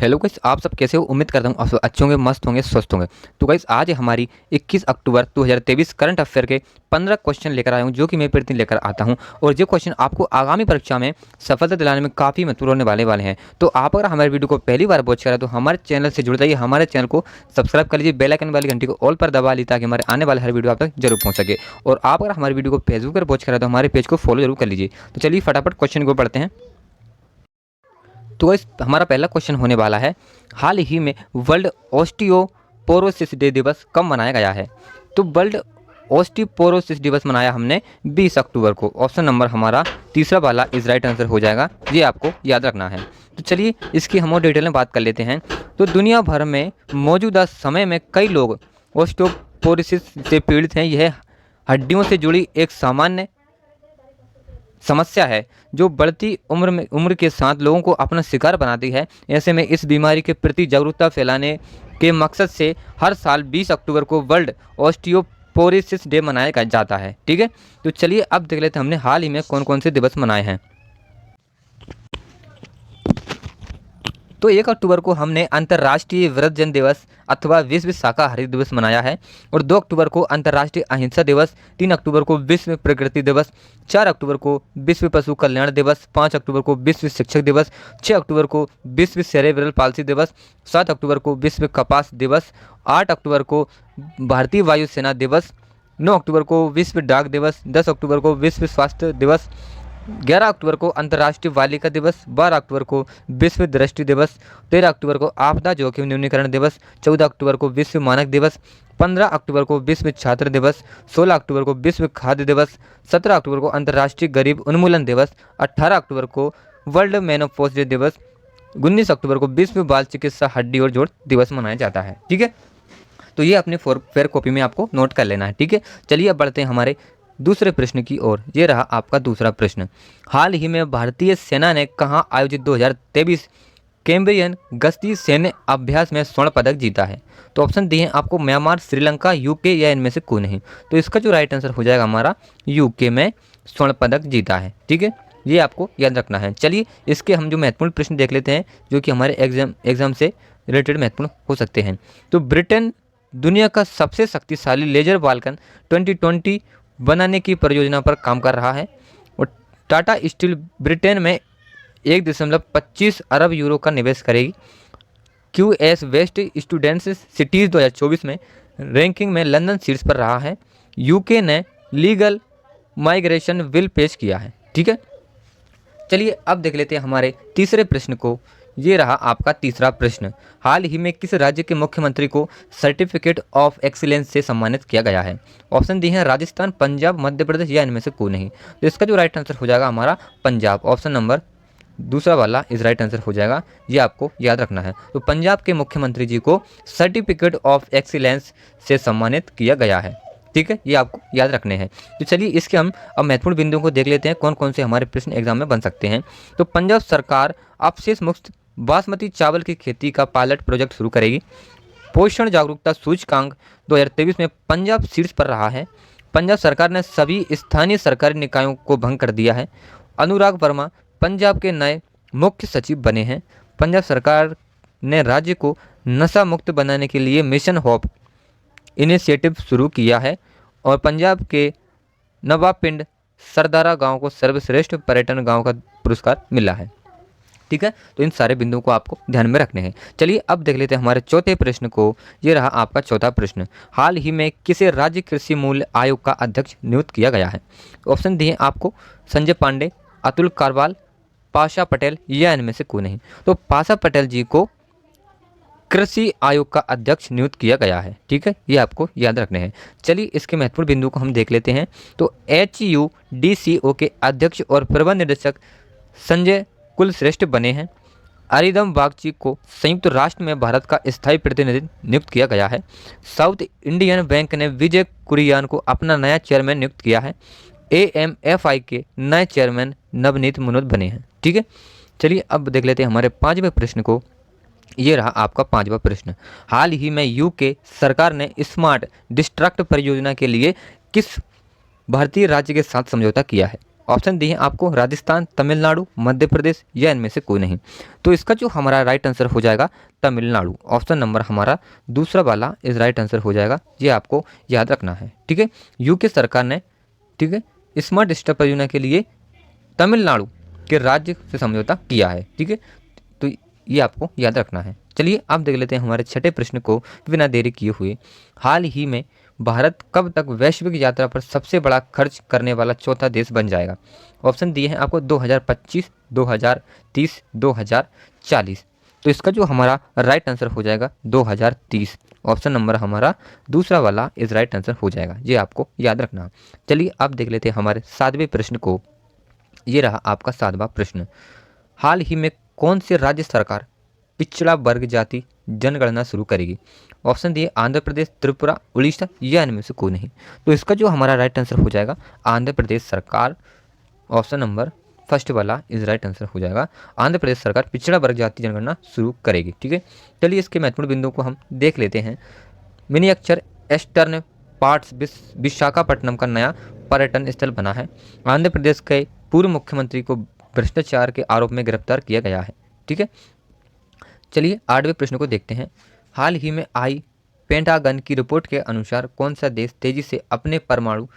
Hello guys, आप सब कैसे हो? उम्मीद करता हूँ आप सब अच्छे होंगे, मस्त होंगे, स्वस्थ होंगे। तो गाइस आज हमारी 21 अक्टूबर 2023 करंट अफेयर के 15 क्वेश्चन लेकर आया हूँ, जो कि मैं प्रतिदिन लेकर आता हूँ। और ये क्वेश्चन आपको आगामी परीक्षा में सफलता दिलाने में काफ़ी महत्वपूर्ण होने वाले हैं। तो आप अगर हमारे वीडियो को पहली बार वॉच करें तो हमारे चैनल से जुड़ जाइए, हमारे चैनल को सब्सक्राइब कर लीजिए, बेल आइकन वाली घंटी को ऑल पर दबा लीजिए ताकि हमारे आने वाले हर वीडियो आप तक जरूर पहुँच सके। और आप अगर हमारे वीडियो को फेसबुक पर वॉच करें तो हमारे पेज को फॉलो जरूर कर लीजिए। तो चलिए फटाफट क्वेश्चन को पढ़ते हैं। तो इस हमारा पहला क्वेश्चन होने वाला है, हाल ही में वर्ल्ड ऑस्टियोपोरोसिस डे दिवस कब मनाया गया है? तो वर्ल्ड ऑस्टियोपोरोसिस दिवस मनाया हमने 20 अक्टूबर को। ऑप्शन नंबर हमारा तीसरा वाला इज राइट आंसर हो जाएगा, ये आपको याद रखना है। तो चलिए इसकी हम और डिटेल में बात कर लेते हैं। तो दुनिया भर में मौजूदा समय में कई लोग ऑस्टियोपोरोसिस से पीड़ित हैं। यह हड्डियों से जुड़ी एक सामान्य समस्या है जो बढ़ती उम्र के साथ लोगों को अपना शिकार बनाती है। ऐसे में इस बीमारी के प्रति जागरूकता फैलाने के मकसद से हर साल 20 अक्टूबर को वर्ल्ड ऑस्टियोपोरोसिस डे मनाया जाता है। ठीक है, तो चलिए अब देख लेते हैं हमने हाल ही में कौन कौन से दिवस मनाए हैं। तो 1 अक्टूबर को हमने अंतर्राष्ट्रीय वृद्धजन दिवस अथवा विश्व शाकाहारी दिवस मनाया है। और 2 अक्टूबर को अंतर्राष्ट्रीय अहिंसा दिवस, 3 अक्टूबर को विश्व प्रकृति दिवस, 4 अक्टूबर को विश्व पशु कल्याण दिवस, 5 अक्टूबर को विश्व शिक्षक दिवस, 6 अक्टूबर को विश्व सेरेब्रल पाल्सी दिवस, 7 अक्टूबर को विश्व कपास दिवस, 8 अक्टूबर को भारतीय वायुसेना दिवस, 9 अक्टूबर को विश्व डाक दिवस, 10 अक्टूबर को विश्व स्वास्थ्य दिवस, 11 अक्टूबर को अंतर्राष्ट्रीय बालिका दिवस, 12 अक्टूबर को विश्व दृष्टि दिवस, 13 अक्टूबर को आपदा जोखिम न्यूनीकरण दिवस, 14 अक्टूबर को विश्व मानक दिवस, 15 अक्टूबर को विश्व छात्र दिवस, 16 अक्टूबर को विश्व खाद्य दिवस, 17 अक्टूबर को अंतर्राष्ट्रीय गरीब उन्मूलन दिवस, 18 अक्टूबर को वर्ल्ड मेनोपॉज डे दिवस, 19 अक्टूबर को विश्व बाल चिकित्सा हड्डी और जोड़ दिवस मनाया जाता है। ठीक है, तो ये अपने फेयर कॉपी में आपको नोट कर लेना है। ठीक है, चलिए अब बढ़ते हैं हमारे दूसरे प्रश्न की ओर। ये रहा आपका दूसरा प्रश्न, हाल ही में भारतीय सेना ने कहाँ आयोजित 2023 कैम्ब्रियन गश्ती सैन्य अभ्यास में स्वर्ण पदक जीता है? तो ऑप्शन दिए हैं आपको, म्यांमार, श्रीलंका, यूके या इनमें से कोई नहीं। तो इसका जो राइट आंसर हो जाएगा हमारा यूके में स्वर्ण पदक जीता है। ठीक है, ये आपको याद रखना है। चलिए इसके हम जो महत्वपूर्ण प्रश्न देख लेते हैं जो कि हमारे एग्जाम से रिलेटेड महत्वपूर्ण हो सकते हैं। तो ब्रिटेन दुनिया का सबसे शक्तिशाली लेजर बाल्कन 2020 बनाने की परियोजना पर काम कर रहा है। और टाटा स्टील ब्रिटेन में 1.25 अरब यूरो का निवेश करेगी। QS वेस्ट स्टूडेंट्स सिटीज़ 2024 में रैंकिंग में लंदन शीर्ष पर रहा है। यूके ने लीगल माइग्रेशन बिल पेश किया है। ठीक है, चलिए अब देख लेते हैं हमारे तीसरे प्रश्न को। ये रहा आपका तीसरा प्रश्न, हाल ही में किस राज्य के मुख्यमंत्री को सर्टिफिकेट ऑफ एक्सीलेंस से सम्मानित किया गया है? ऑप्शन दिए हैं राजस्थान, पंजाब, मध्य प्रदेश या इनमें से कोई नहीं। तो इसका जो राइट आंसर हो जाएगा हमारा पंजाब। ऑप्शन नंबर दूसरा वाला इस राइट आंसर हो जाएगा, ये आपको याद रखना है। तो पंजाब के मुख्यमंत्री जी को सर्टिफिकेट ऑफ एक्सीलेंस से सम्मानित किया गया है। ठीक है, ये आपको याद रखने हैं। तो चलिए इसके हम अब महत्वपूर्ण बिंदुओं को देख लेते हैं, कौन कौन से हमारे प्रश्न एग्जाम में बन सकते हैं। तो पंजाब सरकार अपशिष्ट मुक्त बासमती चावल की खेती का पायलट प्रोजेक्ट शुरू करेगी। पोषण जागरूकता सूचकांक 2023 में पंजाब शीर्ष पर रहा है। पंजाब सरकार ने सभी स्थानीय सरकारी निकायों को भंग कर दिया है। अनुराग वर्मा पंजाब के नए मुख्य सचिव बने हैं। पंजाब सरकार ने राज्य को नशा मुक्त बनाने के लिए मिशन होप इनिशिएटिव शुरू किया है। और पंजाब के नवापिंड सरदारा गांव को सर्वश्रेष्ठ पर्यटन गांव का पुरस्कार मिला है। ठीक है, तो इन सारे बिंदुओं को आपको ध्यान में रखने हैं। चलिए अब देख लेते हैं हमारे चौथे प्रश्न को। ये रहा आपका चौथा प्रश्न, हाल ही में किसे राज्य कृषि मूल्य आयोग का अध्यक्ष नियुक्त किया गया है? ऑप्शन दिए आपको, संजय पांडे, अतुल कारवाल, पाशा पटेल या इनमें से कोई नहीं। तो पाशा पटेल जी को कृषि आयोग का अध्यक्ष नियुक्त किया गया है। ठीक है, ये आपको याद रखने हैं। चलिए इसके महत्वपूर्ण बिंदु को हम देख लेते हैं। तो HUDCO के अध्यक्ष और प्रबंध निदेशक संजय कुलश्रेष्ठ बने हैं। अरिदम बागची को संयुक्त राष्ट्र में भारत का स्थायी प्रतिनिधि नियुक्त किया गया है। साउथ इंडियन बैंक ने विजय कुरियान को अपना नया चेयरमैन नियुक्त किया है। AMFI के नए चेयरमैन नवनीत मनोज बने हैं। ठीक है, चलिए अब देख लेते हैं हमारे पांचवें प्रश्न को। ये रहा आपका पांचवा प्रश्न, हाल ही में यूके सरकार ने स्मार्ट डिस्ट्रक्ट परियोजना के लिए किस भारतीय राज्य के साथ समझौता किया है? ऑप्शन दिए हैं आपको राजस्थान, तमिलनाडु, मध्य प्रदेश या इनमें से कोई नहीं। तो इसका जो हमारा राइट आंसर हो जाएगा तमिलनाडु। ऑप्शन नंबर हमारा दूसरा वाला इस राइट आंसर हो जाएगा, ये आपको याद रखना है। ठीक है, यूके सरकार ने, ठीक है, स्मार्ट सिटी परियोजना के लिए तमिलनाडु के राज्य से समझौता किया है। ठीक है, तो ये आपको याद रखना है। चलिए अब देख लेते हैं हमारे छठे प्रश्न को बिना देरी किए हुए। हाल ही में भारत कब तक वैश्विक यात्रा पर सबसे बड़ा खर्च करने वाला चौथा देश बन जाएगा? ऑप्शन दिए हैं आपको 2025, 2030, 2040। तो इसका जो हमारा राइट आंसर हो जाएगा 2030। ऑप्शन नंबर हमारा दूसरा वाला इस राइट आंसर हो जाएगा, ये आपको याद रखना। चलिए अब देख लेते हैं हमारे सातवें प्रश्न को। ये रहा आपका सातवां प्रश्न। हाल ही में कौन से राज्य सरकार पिछड़ा वर्ग जाति जनगणना शुरू करेगी? ऑप्शन दिए आंध्र प्रदेश, त्रिपुरा, उड़ीसा या इनमें से कोई नहीं। तो इसका जो हमारा राइट आंसर हो जाएगा आंध्र प्रदेश सरकार। ऑप्शन नंबर फर्स्ट वाला इस राइट आंसर हो जाएगा, आंध्र प्रदेश सरकार पिछड़ा वर्ग जाति जनगणना शुरू करेगी। ठीक है, चलिए इसके महत्वपूर्ण बिंदुओं को हम देख लेते हैं। मिनीएचर ईस्टर्न पार्ट्स विशाखापट्टनम का नया पर्यटन स्थल बना है। आंध्र प्रदेश के पूर्व मुख्यमंत्री को भ्रष्टाचार के आरोप में गिरफ्तार किया गया है। ठीक है, चलिए आठवें प्रश्न को देखते हैं। हाल ही में आई पेंटागन की रिपोर्ट के अनुसार कौन सा देश तेजी से अपने परमाणु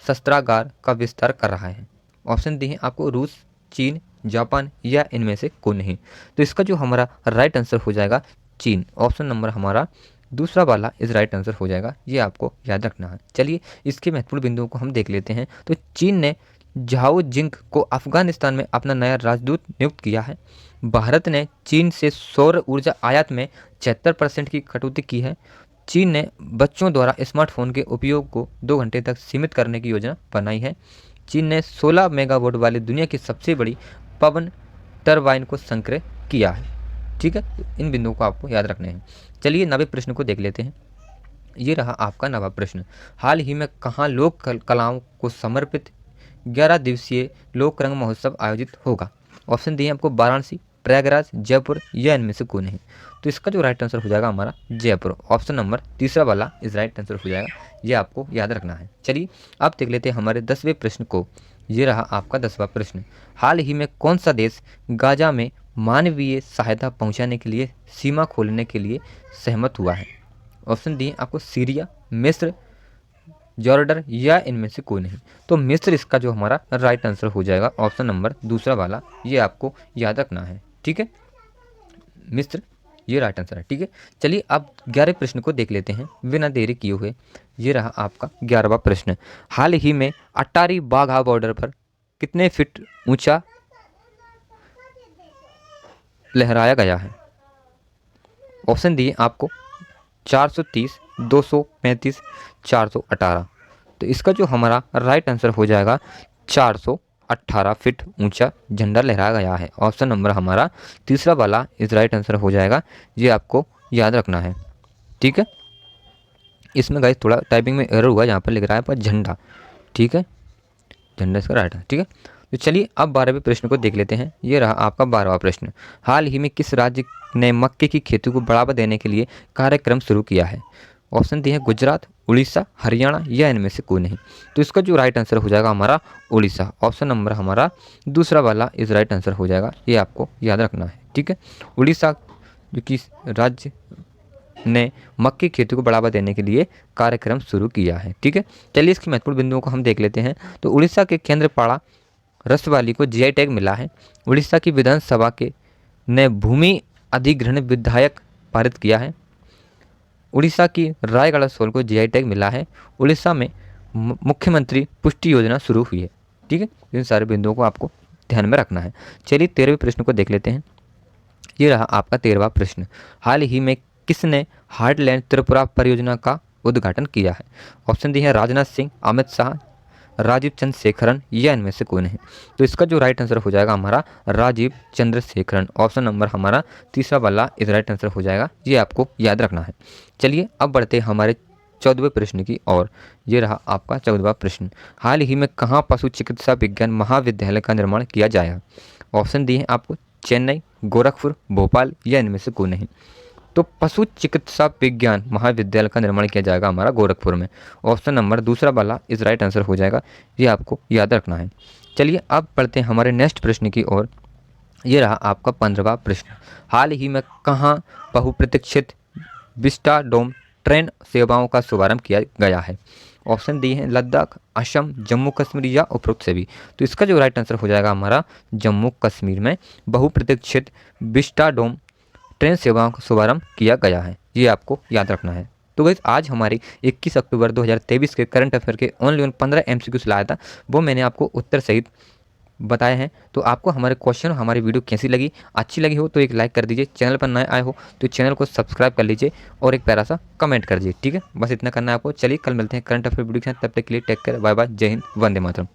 शस्त्रागार का विस्तार कर रहा है? ऑप्शन दिए हैं आपको रूस, चीन, जापान या इनमें से कोई नहीं। तो इसका जो हमारा राइट आंसर हो जाएगा चीन। ऑप्शन नंबर हमारा दूसरा वाला इस राइट आंसर हो जाएगा, ये आपको याद रखना है। चलिए इसके महत्वपूर्ण बिंदुओं को हम देख लेते हैं। तो चीन ने झाओ जिंग को अफगानिस्तान में अपना नया राजदूत नियुक्त किया है। भारत ने चीन से सौर ऊर्जा आयात में 76% की कटौती की है। चीन ने बच्चों द्वारा स्मार्टफोन के उपयोग को 2 घंटे तक सीमित करने की योजना बनाई है। चीन ने 16 मेगावाट वाली दुनिया की सबसे बड़ी पवन टरबाइन को संक्रय किया है। ठीक है, इन बिंदुओं को आपको याद रखने हैं। चलिए नवे प्रश्न को देख लेते हैं। ये रहा आपका नवा प्रश्न। हाल ही में कहाँ लोक कलाओं को समर्पित 11 दिवसीय लोक रंग महोत्सव आयोजित होगा? ऑप्शन दिए आपको वाराणसी, प्रयागराज, जयपुर या इनमें से कोई नहीं। तो इसका जो राइट आंसर हो जाएगा हमारा जयपुर। ऑप्शन नंबर तीसरा वाला इस राइट आंसर हो जाएगा, ये आपको याद रखना है। चलिए अब देख लेते हैं हमारे 10वें प्रश्न को। ये रहा आपका 10वां प्रश्न। हाल ही में कौन सा देश गाजा में मानवीय सहायता पहुंचाने के लिए सीमा खोलने के लिए सहमत हुआ है? ऑप्शन दिए आपको सीरिया, मिस्र, जॉर्डन या इनमें से कोई नहीं। तो मिस्र इसका जो हमारा राइट आंसर हो जाएगा। ऑप्शन नंबर दूसरा वाला, ये आपको याद रखना है। ठीक है, मिस्र ये राइट आंसर है। ठीक है, चलिए अब 11वें प्रश्न को देख लेते हैं बिना देरी किए हुए। ये रहा आपका 11वां प्रश्न। हाल ही में अट्टारी वाघा बॉर्डर पर कितने फीट ऊंचा लहराया गया है? ऑप्शन दिए आपको 430, 235, 418। तो इसका जो हमारा राइट आंसर हो जाएगा 418 फीट ऊंचा झंडा लहराया गया है। ऑप्शन नंबर हमारा तीसरा वाला इस राइट आंसर हो जाएगा, ये आपको याद रखना है। ठीक है, इसमें गाइस थोड़ा टाइपिंग में एरर हुआ, यहाँ पर लिख रहा है पर झंडा। ठीक है, झंडा इसका राइट है। ठीक है, तो चलिए अब 12वें प्रश्न को देख लेते हैं। ये रहा आपका 12वां प्रश्न। हाल ही में किस राज्य ने मक्के की खेती को बढ़ावा देने के लिए कार्यक्रम शुरू किया है? ऑप्शन दिए हैं गुजरात, उड़ीसा, हरियाणा या इनमें से कोई नहीं। तो इसका जो राइट आंसर हो जाएगा हमारा उड़ीसा। ऑप्शन नंबर हमारा दूसरा वाला इस राइट आंसर हो जाएगा, ये आपको याद रखना है। ठीक है, उड़ीसा जो कि राज्य ने मक्के की खेती को बढ़ावा देने के लिए कार्यक्रम शुरू किया है। ठीक है, चलिए इसके महत्वपूर्ण बिंदुओं को हम देख लेते हैं। तो उड़ीसा के केंद्रपाड़ा रसवाली को जीआई टैग मिला है। उड़ीसा की विधानसभा के ने भूमि अधिग्रहण विधेयक पारित किया है। उड़ीसा की रायगढ़ सोल को जीआई टैग मिला है। उड़ीसा में मुख्यमंत्री पुष्टि योजना शुरू हुई है। ठीक है, इन सारे बिंदुओं को आपको ध्यान में रखना है। चलिए 13वें प्रश्न को देख लेते हैं। ये रहा आपका 13वां प्रश्न। हाल ही में किसने हार्टलैंड त्रिपुरा परियोजना का उद्घाटन किया है? ऑप्शन दी है राजनाथ सिंह, अमित शाह, राजीव चंद्रशेखरन या इनमें से कोई नहीं। तो इसका जो राइट आंसर हो जाएगा हमारा राजीव चंद्रशेखरन। ऑप्शन नंबर हमारा तीसरा वाला इस राइट आंसर हो जाएगा, ये आपको याद रखना है। चलिए अब बढ़ते हैं हमारे 14वें प्रश्न की ओर। ये रहा आपका 14वां प्रश्न। हाल ही में कहाँ पशु चिकित्सा विज्ञान महाविद्यालय का निर्माण किया जाएगा? ऑप्शन दिए हैं आपको चेन्नई, गोरखपुर, भोपाल या इनमें से कोई नहीं। तो पशु चिकित्सा विज्ञान महाविद्यालय का निर्माण किया जाएगा हमारा गोरखपुर में। ऑप्शन नंबर दूसरा वाला इस राइट आंसर हो जाएगा, ये आपको याद रखना है। चलिए अब पढ़ते हैं हमारे नेक्स्ट प्रश्न की ओर। ये रहा आपका 15वां प्रश्न। हाल ही में कहाँ बहुप्रतीक्षित विस्टाडोम ट्रेन सेवाओं का शुभारंभ किया गया है? ऑप्शन दिए हैं लद्दाख, असम, जम्मू कश्मीर या उपरोक्त सभी। तो इसका जो राइट आंसर हो जाएगा हमारा जम्मू कश्मीर में बहुप्रतीक्षित विस्टाडोम ट्रेन सेवाओं का शुभारंभ किया गया है, ये आपको याद रखना है। तो गाइस आज हमारी 21 अक्टूबर 2023 के करंट अफेयर के ओनली 15 MCQs लाया था, वो मैंने आपको उत्तर सहित बताए हैं। तो आपको हमारे क्वेश्चन हमारी वीडियो कैसी लगी, अच्छी लगी हो तो एक लाइक कर दीजिए, चैनल पर नए आए हो तो चैनल को सब्सक्राइब कर लीजिए और एक प्यारा सा कमेंट कर दीजिए। ठीक है, बस इतना करना है आपको। चलिए कल मिलते हैं करंट अफेयर वीडियो के साथ, तब तक के लिए टेक केयर, बाय बाय, जय हिंद, वंदे मातरम।